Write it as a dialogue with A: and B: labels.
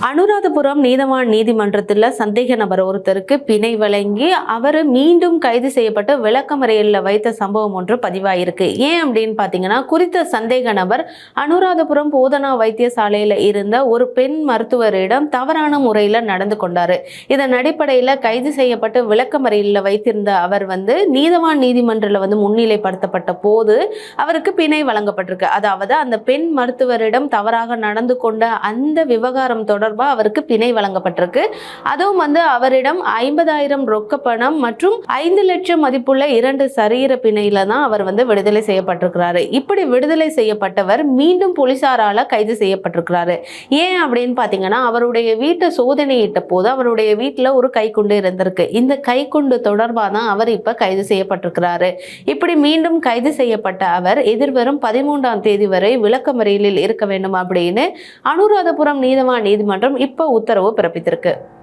A: அனுராதபுரம் நீதவான் நீதிமன்றத்தில் சந்தேக நபர் ஒருத்தருக்கு பிணை வழங்கி அவர் மீண்டும் கைது செய்யப்பட்டு விளக்கமறையில் வைத்த சம்பவம் ஒன்று பதிவாயிருக்கு. ஏன் அப்படின்னு பார்த்தீங்கன்னா, குறித்த சந்தேக நபர் அனுராதபுரம் போதனா வைத்தியசாலையில் இருந்த ஒரு பெண் மருத்துவரிடம் தவறான முறையில் நடந்து கொண்டாரு. இதன் அடிப்படையில் கைது செய்யப்பட்டு விளக்கமறையில் வைத்திருந்த அவர் நீதவான் நீதிமன்றத்தில் முன்னிலைப்படுத்தப்பட்ட போது அவருக்கு பிணை வழங்கப்பட்டிருக்கு. அதாவது அந்த பெண் மருத்துவரிடம் தவறாக நடந்து கொண்ட அந்த விவகாரம் தொடர்பாக அவருக்கு பிணை வழங்கப்பட்டிருக்கு. அதுவும் அவரிடம் 50,000 ரொக்க பணம் மற்றும் 5 லட்சம் மதிப்புள்ள 2 சரீர பிணையில தான் அவர் விடுதலை செய்யப்பட்டிருக்கிறாரு. இப்படி விடுதலை செய்யப்பட்டவர் மீண்டும் போலீசாரால கைது செய்யப்பட்டிருக்கிறாரு. ஏன் அப்படின்னு பாத்தீங்கன்னா, அவருடைய வீட்டை சோதனையிட்ட போது அவருடைய வீட்டுல ஒரு கைக்குண்டு இருந்திருக்கு. இந்த கைக்குண்டு தொடர்பாக தான் அவர் இப்ப கைது செய்யப்பட்டிருக்கிறாரு. இப்படி மீண்டும் கைது செய்யப்பட்ட அவர் எதிர்வரும் 13ஆம் தேதி வரை விளக்கமறியலில் இருக்க வேண்டும் அப்படின்னு அனுராதபுரம் நீதவான் நீதிமன்றம் இப்ப உத்தரவு பிறப்பித்திருக்கு.